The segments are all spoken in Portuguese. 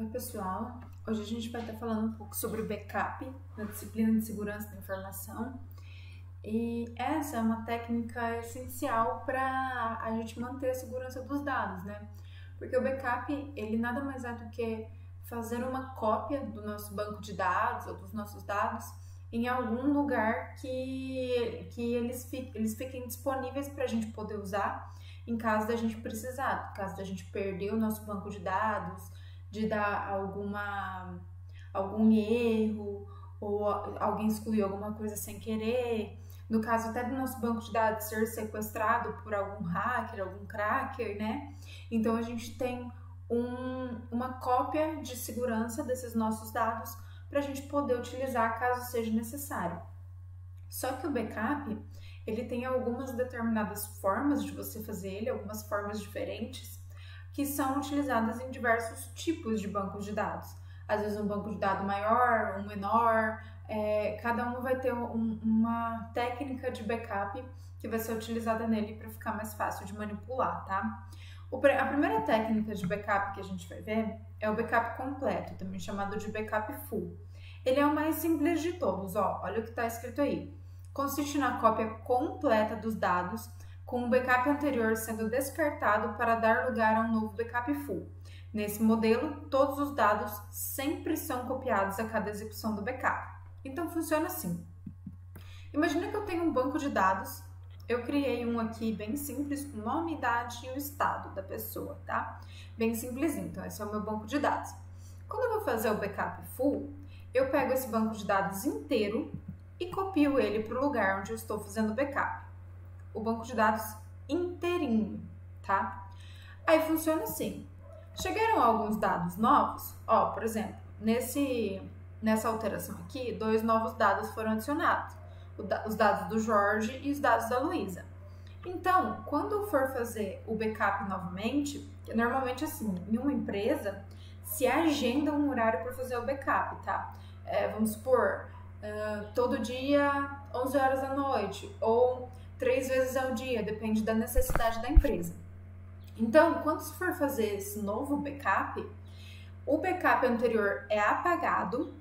Oi, pessoal. Hoje a gente vai estar falando um pouco sobre backup na disciplina de segurança da informação. E essa é uma técnica essencial para a gente manter a segurança dos dados, né? Porque o backup, ele nada mais é do que fazer uma cópia do nosso banco de dados ou dos nossos dados em algum lugar que eles fiquem disponíveis para a gente poder usar em caso da gente precisar, no caso da gente perder o nosso banco de dados, de dar algum erro ou alguém excluir alguma coisa sem querer. No caso até do nosso banco de dados ser sequestrado por algum hacker, algum cracker, né? Então a gente tem uma cópia de segurança desses nossos dados para a gente poder utilizar caso seja necessário. Só que o backup, ele tem algumas determinadas formas de você fazer ele, algumas formas diferentes, que são utilizadas em diversos tipos de bancos de dados. Às vezes um banco de dados maior, um menor, cada um vai ter uma técnica de backup que vai ser utilizada nele para ficar mais fácil de manipular, tá? A primeira técnica de backup que a gente vai ver é o backup completo, também chamado de backup full. Ele é o mais simples de todos, ó, olha o que está escrito aí. Consiste na cópia completa dos dados, com o backup anterior sendo descartado para dar lugar a um novo backup full. Nesse modelo, todos os dados sempre são copiados a cada execução do backup. Então funciona assim. Imagina que eu tenho um banco de dados. Eu criei um aqui bem simples, com nome, idade e o estado da pessoa, tá? Bem simplesinho, então esse é o meu banco de dados. Quando eu vou fazer o backup full, eu pego esse banco de dados inteiro e copio ele para o lugar onde eu estou fazendo o backup. O banco de dados inteirinho, tá? Aí funciona assim. Chegaram alguns dados novos, ó, por exemplo, nessa alteração aqui, 2 novos dados foram adicionados. Os dados do Jorge e os dados da Luísa. Então, quando for fazer o backup novamente, normalmente assim, em uma empresa, se agenda um horário para fazer o backup, tá? Vamos supor, todo dia, 11 horas da noite, ou 3 vezes ao dia, depende da necessidade da empresa. Então, quando se for fazer esse novo backup, o backup anterior é apagado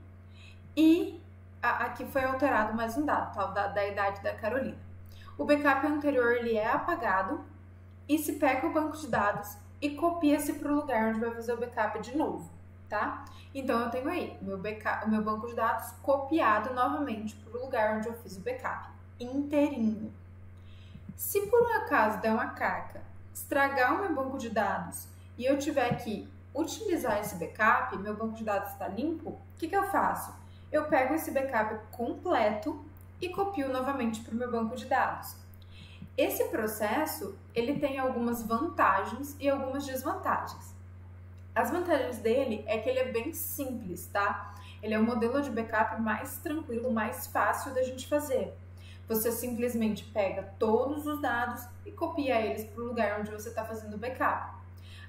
e aqui foi alterado mais um dado, tal, da idade da Carolina. O backup anterior ele é apagado e se pega o banco de dados e copia-se para o lugar onde vai fazer o backup de novo, tá? Então eu tenho aí o meu banco de dados copiado novamente para o lugar onde eu fiz o backup, inteirinho. Se por um acaso der uma caca, estragar o meu banco de dados e eu tiver que utilizar esse backup, meu banco de dados está limpo, o que eu faço? Eu pego esse backup completo e copio novamente para o meu banco de dados. Esse processo, ele tem algumas vantagens e algumas desvantagens. As vantagens dele é que ele é bem simples, tá? Ele é o modelo de backup mais tranquilo, mais fácil da gente fazer. Você simplesmente pega todos os dados e copia eles para o lugar onde você está fazendo o backup.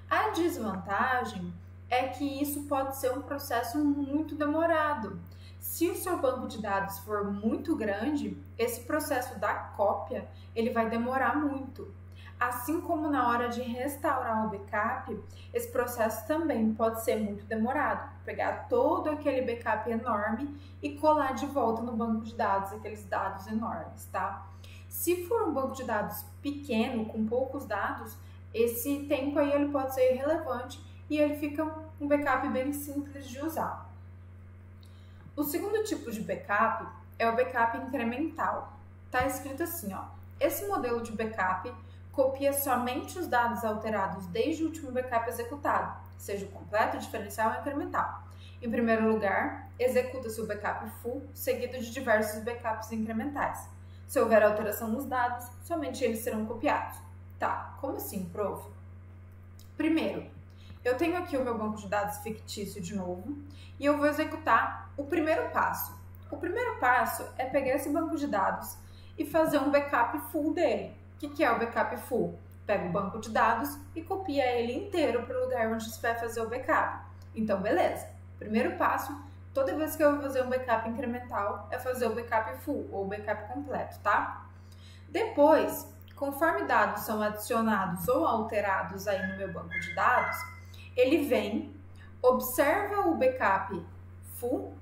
A desvantagem é que isso pode ser um processo muito demorado. Se o seu banco de dados for muito grande, esse processo da cópia ele vai demorar muito. Assim como na hora de restaurar o backup, esse processo também pode ser muito demorado. Pegar todo aquele backup enorme e colar de volta no banco de dados, aqueles dados enormes, tá? Se for um banco de dados pequeno, com poucos dados, esse tempo aí ele pode ser irrelevante e ele fica um backup bem simples de usar. O segundo tipo de backup é o backup incremental. Tá escrito assim, ó. Esse modelo de backup copia somente os dados alterados desde o último backup executado, seja o completo, diferencial ou incremental. Em primeiro lugar, executa-se o backup full, seguido de diversos backups incrementais. Se houver alteração nos dados, somente eles serão copiados. Tá, como assim, prof? Primeiro, eu tenho aqui o meu banco de dados fictício de novo e eu vou executar o primeiro passo. O primeiro passo é pegar esse banco de dados e fazer um backup full dele. O que é o backup full? Pega o banco de dados e copia ele inteiro para o lugar onde você vai fazer o backup. Então, beleza. Primeiro passo, toda vez que eu vou fazer um backup incremental, é fazer o backup full ou o backup completo, tá? Depois, conforme dados são adicionados ou alterados aí no meu banco de dados, ele vem, observa o backup full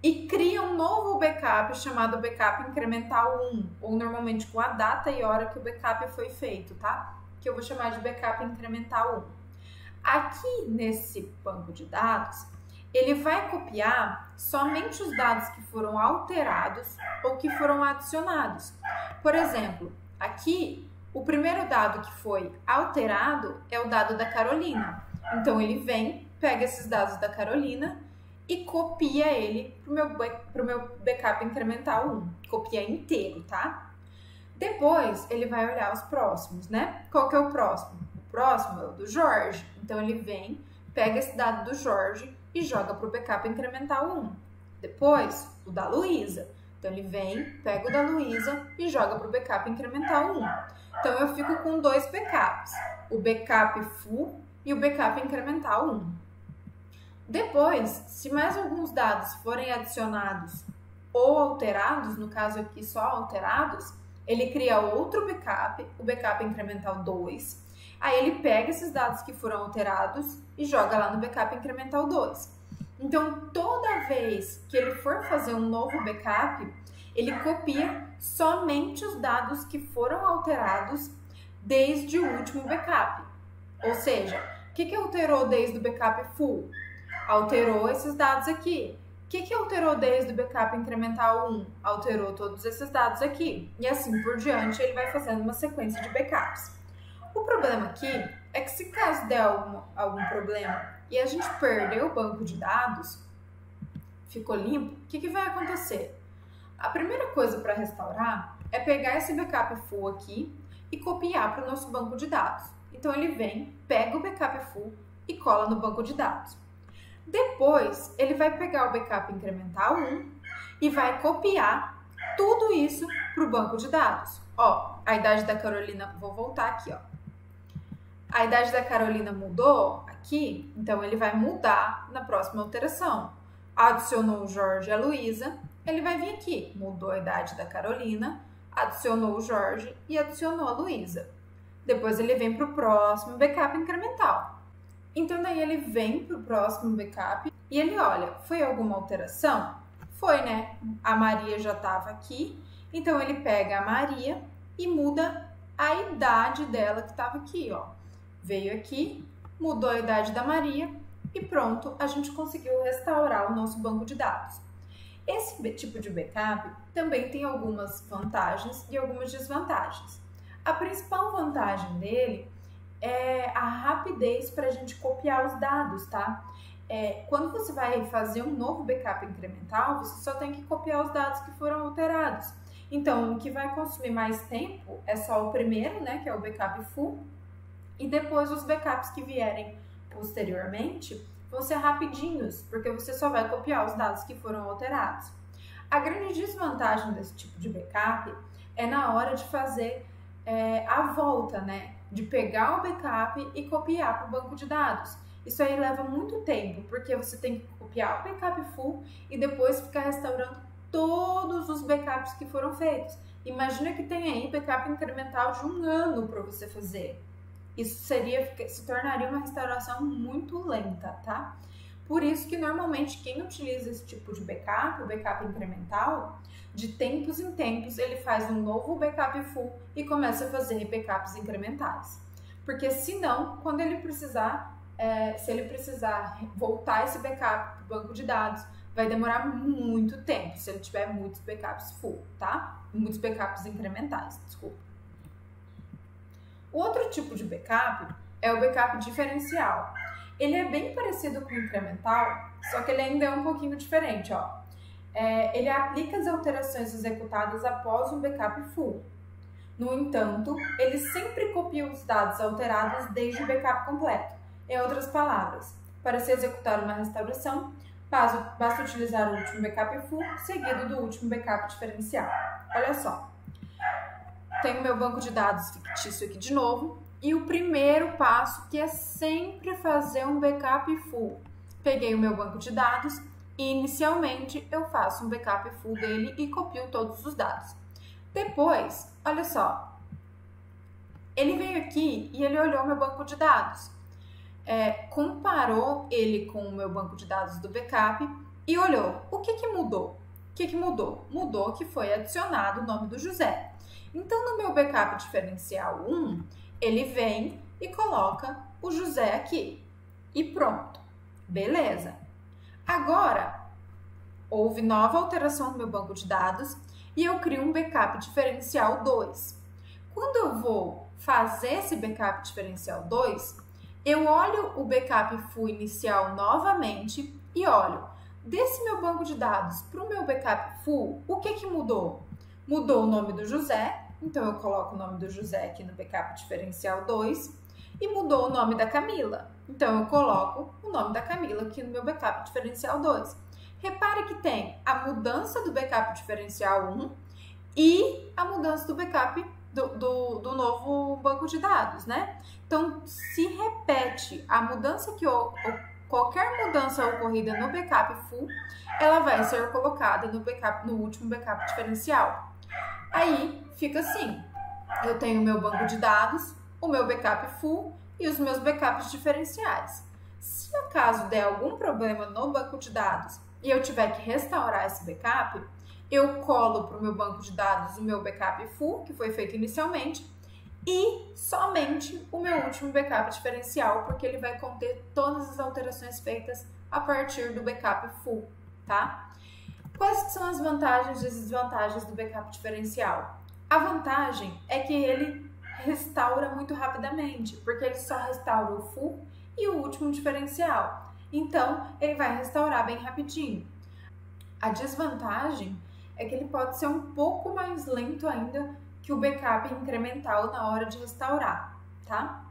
e cria um novo backup chamado backup incremental 1, ou normalmente com a data e hora que o backup foi feito, tá? Que eu vou chamar de backup incremental 1. Aqui nesse banco de dados, ele vai copiar somente os dados que foram alterados ou que foram adicionados. Por exemplo, aqui o primeiro dado que foi alterado é o dado da Carolina. Então ele vem, pega esses dados da Carolina e copia ele para o meu backup incremental 1. Copia inteiro, tá? Depois ele vai olhar os próximos, né? Qual que é o próximo? O próximo é o do Jorge. Então ele vem, pega esse dado do Jorge e joga para o backup incremental 1. Depois, o da Luísa. Então ele vem, pega o da Luísa e joga para o backup incremental 1. Então eu fico com dois backups, o backup full e o backup incremental 1. Depois, se mais alguns dados forem adicionados ou alterados, no caso aqui só alterados, ele cria outro backup, o backup incremental 2. Aí ele pega esses dados que foram alterados e joga lá no backup incremental 2. Então, toda vez que ele for fazer um novo backup, ele copia somente os dados que foram alterados desde o último backup. Ou seja, o que alterou desde o backup full? Alterou esses dados aqui. O que alterou desde o backup incremental 1? Alterou todos esses dados aqui. E assim por diante, ele vai fazendo uma sequência de backups. O problema aqui é que se caso der algum problema e a gente perder o banco de dados, ficou limpo, o que vai acontecer? A primeira coisa para restaurar é pegar esse backup full aqui e copiar para o nosso banco de dados. Então ele vem, pega o backup full e cola no banco de dados. Depois, ele vai pegar o backup incremental 1 e vai copiar tudo isso para o banco de dados. Ó, a idade da Carolina, vou voltar aqui, ó. A idade da Carolina mudou aqui, então ele vai mudar na próxima alteração. Adicionou o Jorge e a Luísa, ele vai vir aqui, mudou a idade da Carolina, adicionou o Jorge e adicionou a Luísa. Depois ele vem para o próximo backup incremental. Então daí ele vem para o próximo backup e ele olha, foi alguma alteração? Foi, né? A Maria já estava aqui, então ele pega a Maria e muda a idade dela que estava aqui, ó. Veio aqui, mudou a idade da Maria e pronto, a gente conseguiu restaurar o nosso banco de dados. Esse tipo de backup também tem algumas vantagens e algumas desvantagens. A principal vantagem dele é a rapidez para a gente copiar os dados, tá? Quando você vai fazer um novo backup incremental, você só tem que copiar os dados que foram alterados. Então, o que vai consumir mais tempo é só o primeiro, né, que é o backup full, e depois os backups que vierem posteriormente vão ser rapidinhos, porque você só vai copiar os dados que foram alterados. A grande desvantagem desse tipo de backup é na hora de fazer a volta, né? De pegar o backup e copiar para o banco de dados. Isso aí leva muito tempo, porque você tem que copiar o backup full e depois ficar restaurando todos os backups que foram feitos. Imagina que tem aí backup incremental de 1 ano para você fazer. Isso se tornaria uma restauração muito lenta, tá? Por isso que normalmente quem utiliza esse tipo de backup, o backup incremental, de tempos em tempos ele faz um novo backup full e começa a fazer backups incrementais. Porque senão, quando ele precisar, se ele precisar voltar esse backup para o banco de dados, vai demorar muito tempo, se ele tiver muitos backups full, tá? Muitos backups incrementais, desculpa. O outro tipo de backup é o backup diferencial. Ele é bem parecido com o incremental, só que ele ainda é um pouquinho diferente, ó. Ele aplica as alterações executadas após um backup full. No entanto, ele sempre copia os dados alterados desde o backup completo. Em outras palavras, para se executar uma restauração, basta utilizar o último backup full seguido do último backup diferencial. Olha só. Tenho meu banco de dados fictício aqui de novo. E o primeiro passo, que é sempre fazer um backup full. Peguei o meu banco de dados e inicialmente eu faço um backup full dele e copio todos os dados. Depois, olha só, ele veio aqui e ele olhou meu banco de dados. comparou ele com o meu banco de dados do backup e olhou o que mudou. O que mudou? Mudou que foi adicionado o nome do José. Então, no meu backup diferencial 1, ele vem e coloca o José aqui. E pronto. Beleza. Agora, houve nova alteração no meu banco de dados e eu crio um backup diferencial 2. Quando eu vou fazer esse backup diferencial 2, eu olho o backup full inicial novamente e olho, desse meu banco de dados para o meu backup full, o que mudou? Mudou o nome do José, então eu coloco o nome do José aqui no backup diferencial 2, e mudou o nome da Camila, então eu coloco o nome da Camila aqui no meu backup diferencial 2. Repare que tem a mudança do backup diferencial 1 e a mudança do backup do novo banco de dados, né? Então, se repete a mudança qualquer mudança ocorrida no backup full, ela vai ser colocada no último backup diferencial. Aí fica assim: eu tenho o meu banco de dados, o meu backup full e os meus backups diferenciais. Se acaso der algum problema no banco de dados e eu tiver que restaurar esse backup, eu colo para o meu banco de dados o meu backup full, que foi feito inicialmente, e somente o meu último backup diferencial, porque ele vai conter todas as alterações feitas a partir do backup full, tá? Quais são as vantagens e desvantagens do backup diferencial? A vantagem é que ele restaura muito rapidamente, porque ele só restaura o full e o último diferencial. Então, ele vai restaurar bem rapidinho. A desvantagem é que ele pode ser um pouco mais lento ainda que o backup incremental na hora de restaurar, tá?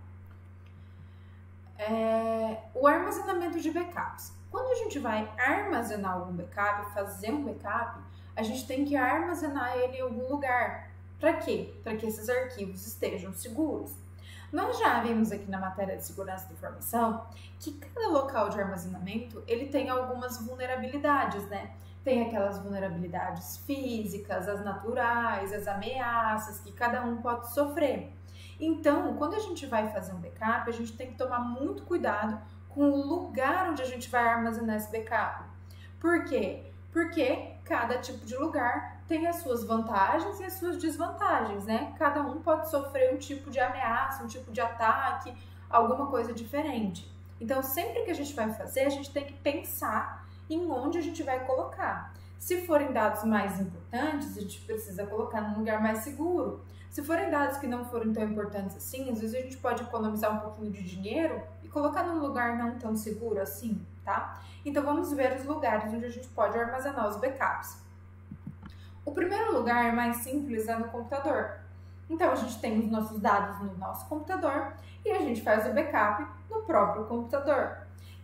O armazenamento de backups. Quando a gente vai armazenar algum backup, fazer um backup, a gente tem que armazenar ele em algum lugar. Para quê? Para que esses arquivos estejam seguros. Nós já vimos aqui na matéria de segurança da informação que cada local de armazenamento ele tem algumas vulnerabilidades, né? Tem aquelas vulnerabilidades físicas, as naturais, as ameaças que cada um pode sofrer. Então, quando a gente vai fazer um backup, a gente tem que tomar muito cuidado com o lugar onde a gente vai armazenar esse backup. Por quê? Porque cada tipo de lugar tem as suas vantagens e as suas desvantagens, né? Cada um pode sofrer um tipo de ameaça, um tipo de ataque, alguma coisa diferente. Então, sempre que a gente vai fazer, a gente tem que pensar em onde a gente vai colocar. Se forem dados mais importantes, a gente precisa colocar num lugar mais seguro. Se forem dados que não forem tão importantes assim, às vezes a gente pode economizar um pouquinho de dinheiro e colocar num lugar não tão seguro assim, tá? Então, vamos ver os lugares onde a gente pode armazenar os backups. O primeiro lugar mais simples é no computador. Então, a gente tem os nossos dados no nosso computador e a gente faz o backup no próprio computador.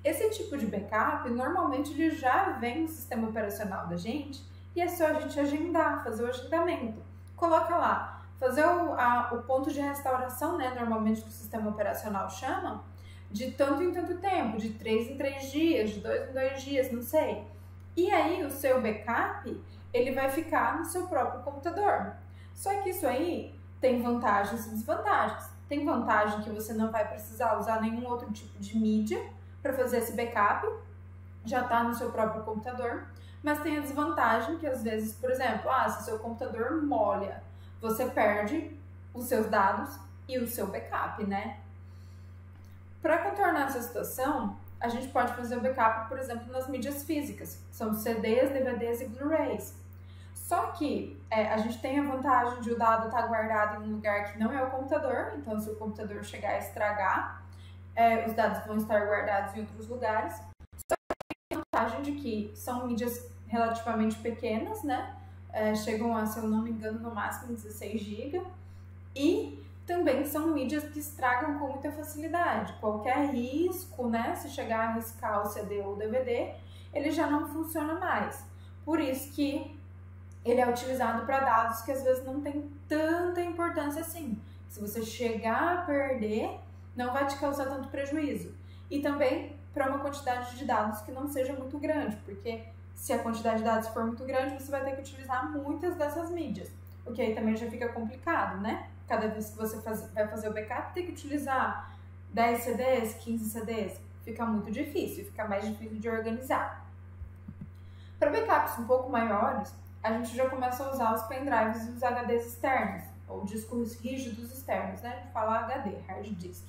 Esse tipo de backup, normalmente, ele já vem no sistema operacional da gente e é só a gente agendar, fazer o agendamento. Coloca lá, fazer o ponto de restauração, né? Normalmente que o sistema operacional chama, de tanto em tanto tempo, de 3 em 3 dias, de 2 em 2 dias, não sei. E aí, o seu backup, ele vai ficar no seu próprio computador. Só que isso aí tem vantagens e desvantagens. Tem vantagem que você não vai precisar usar nenhum outro tipo de mídia para fazer esse backup, já está no seu próprio computador, mas tem a desvantagem que às vezes, por exemplo, se o seu computador molha, você perde os seus dados e o seu backup, né? Para contornar essa situação, a gente pode fazer o backup, por exemplo, nas mídias físicas, que são CDs, DVDs e Blu-rays. Só que a gente tem a vantagem de o dado estar guardado em um lugar que não é o computador, então se o computador chegar a estragar, os dados vão estar guardados em outros lugares. Só que tem a vantagem de que são mídias relativamente pequenas, né? Chegam a, se eu não me engano, no máximo 16 GB. E também são mídias que estragam com muita facilidade. Qualquer risco, né? Se chegar a riscar o CD ou o DVD, ele já não funciona mais. Por isso que ele é utilizado para dados que às vezes não tem tanta importância assim. Se você chegar a perder, não vai te causar tanto prejuízo. E também para uma quantidade de dados que não seja muito grande, porque se a quantidade de dados for muito grande, você vai ter que utilizar muitas dessas mídias, o que aí também já fica complicado, né? Cada vez que você vai fazer o backup, tem que utilizar 10 CDs, 15 CDs, fica muito difícil, fica mais difícil de organizar. Para backups um pouco maiores, a gente já começa a usar os pendrives e os HDs externos, ou discos rígidos externos, né? A gente fala HD, hard disk.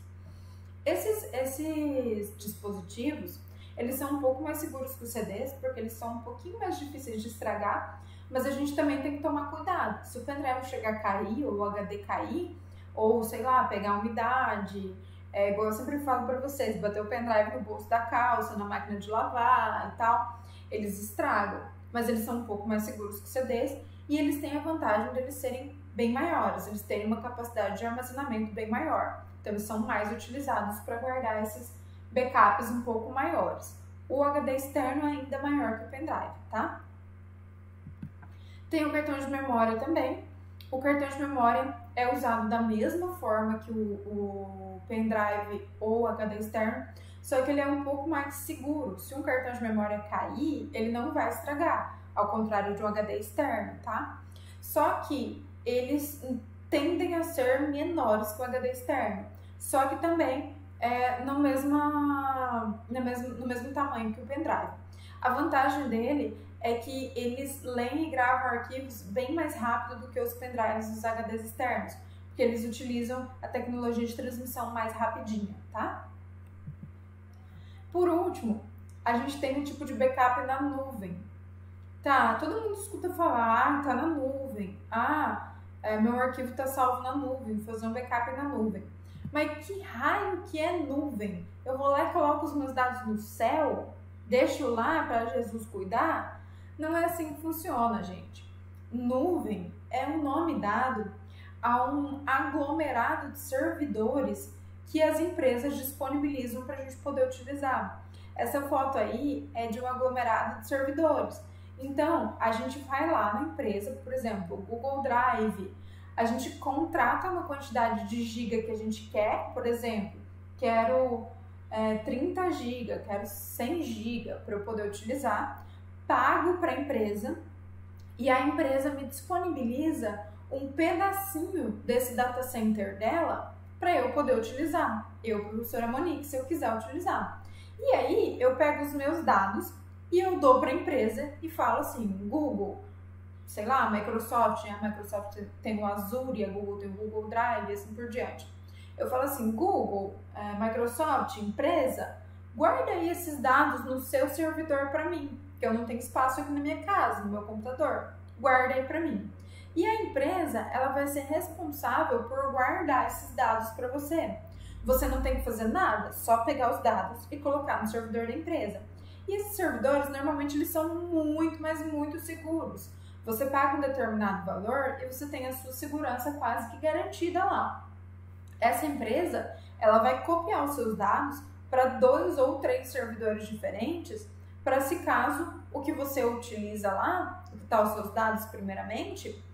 Esses dispositivos, eles são um pouco mais seguros que os CDs, porque eles são um pouquinho mais difíceis de estragar, mas a gente também tem que tomar cuidado. Se o pendrive chegar a cair, ou o HD cair, ou, sei lá, pegar umidade, igual eu sempre falo para vocês, bater o pendrive no bolso da calça, na máquina de lavar e tal, eles estragam. Mas eles são um pouco mais seguros que os CDs e eles têm a vantagem de eles serem bem maiores, eles têm uma capacidade de armazenamento bem maior. Então, eles são mais utilizados para guardar esses backups um pouco maiores. O HD externo é ainda maior que o pendrive, tá? Tem o cartão de memória também. O cartão de memória é usado da mesma forma que o pendrive ou o HD externo, só que ele é um pouco mais seguro. Se um cartão de memória cair, ele não vai estragar, ao contrário de um HD externo, tá? Só que eles tendem a ser menores que o HD externo, só que também no mesmo tamanho que o pendrive. A vantagem dele é que eles leem e gravam arquivos bem mais rápido do que os pendrives e os HDs externos, porque eles utilizam a tecnologia de transmissão mais rapidinha, tá? Por último, a gente tem um tipo de backup na nuvem. Tá, todo mundo escuta falar, tá na nuvem. Meu arquivo tá salvo na nuvem, vou fazer um backup na nuvem. Mas que raio que é nuvem? Eu vou lá e coloco os meus dados no céu? Deixo lá para Jesus cuidar? Não é assim que funciona, gente. Nuvem é um nome dado a um aglomerado de servidores que as empresas disponibilizam para a gente poder utilizar. Essa foto aí é de um aglomerado de servidores. Então, a gente vai lá na empresa, por exemplo, o Google Drive, a gente contrata uma quantidade de giga que a gente quer, por exemplo, quero 30 GB, quero 100 GB para eu poder utilizar, pago para a empresa e a empresa me disponibiliza um pedacinho desse data center dela para eu poder utilizar, professora Monique, se eu quiser utilizar. E aí eu pego os meus dados e eu dou para a empresa e falo assim, Google, sei lá, a Microsoft tem o Azure, a Google tem o Google Drive e assim por diante. Eu falo assim, Google, Microsoft, empresa, guarda aí esses dados no seu servidor para mim, que eu não tenho espaço aqui na minha casa, no meu computador. Guarda aí para mim. E a empresa, ela vai ser responsável por guardar esses dados para você. Você não tem que fazer nada, só pegar os dados e colocar no servidor da empresa. E esses servidores, normalmente, eles são muito, mas muito seguros. Você paga um determinado valor e você tem a sua segurança quase que garantida lá. Essa empresa, ela vai copiar os seus dados para 2 ou 3 servidores diferentes, para se caso o que você utiliza lá, o que está os seus dados primeiramente,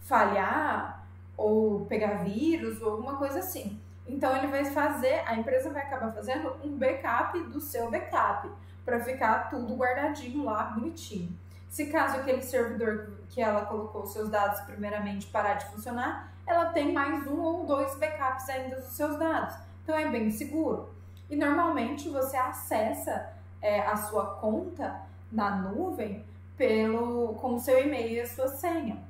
falhar ou pegar vírus ou alguma coisa assim. Então ele vai fazer, a empresa vai acabar fazendo um backup do seu backup, para ficar tudo guardadinho lá, bonitinho. Se caso aquele servidor que ela colocou os seus dados primeiramente parar de funcionar, ela tem mais 1 ou 2 backups ainda dos seus dados. Então é bem seguro. E normalmente você acessa a sua conta na nuvem com o seu e-mail e a sua senha.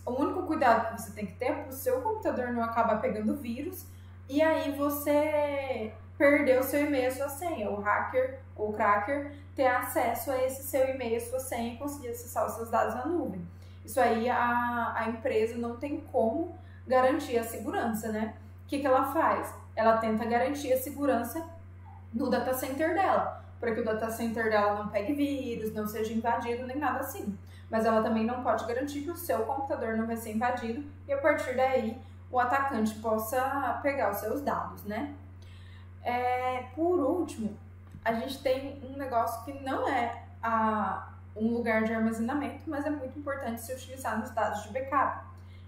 O único cuidado que você tem que ter é para o seu computador não acabar pegando vírus e aí você perder o seu e-mail e a sua senha. O hacker ou o cracker ter acesso a esse seu e-mail e a sua senha e conseguir acessar os seus dados na nuvem. Isso aí a empresa não tem como garantir a segurança, né? O que ela faz? Ela tenta garantir a segurança no data center dela, para que o data center dela não pegue vírus, não seja invadido, nem nada assim. Mas ela também não pode garantir que o seu computador não vai ser invadido e a partir daí o atacante possa pegar os seus dados, né? Por último, a gente tem um negócio que não é um lugar de armazenamento, mas é muito importante se utilizar nos dados de backup,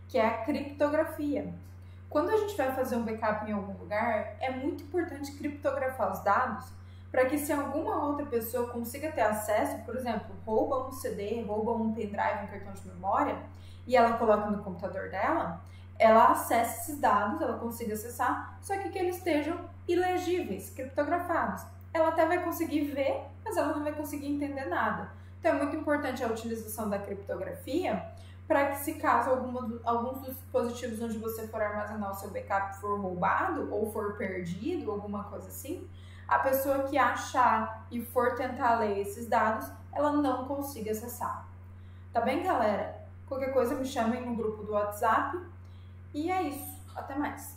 que é a criptografia. Quando a gente vai fazer um backup em algum lugar, é muito importante criptografar os dados para que se alguma outra pessoa consiga ter acesso, por exemplo, rouba um CD, rouba um pendrive, um cartão de memória, e ela coloca no computador dela, ela acesse esses dados, ela consiga acessar, só que eles estejam ilegíveis, criptografados. Ela até vai conseguir ver, mas ela não vai conseguir entender nada. Então é muito importante a utilização da criptografia para que, se caso alguns dos dispositivos onde você for armazenar o seu backup for roubado ou for perdido, alguma coisa assim, a pessoa que achar e for tentar ler esses dados, ela não consiga acessar. Tá bem, galera? Qualquer coisa me chamem no grupo do WhatsApp. E é isso. Até mais.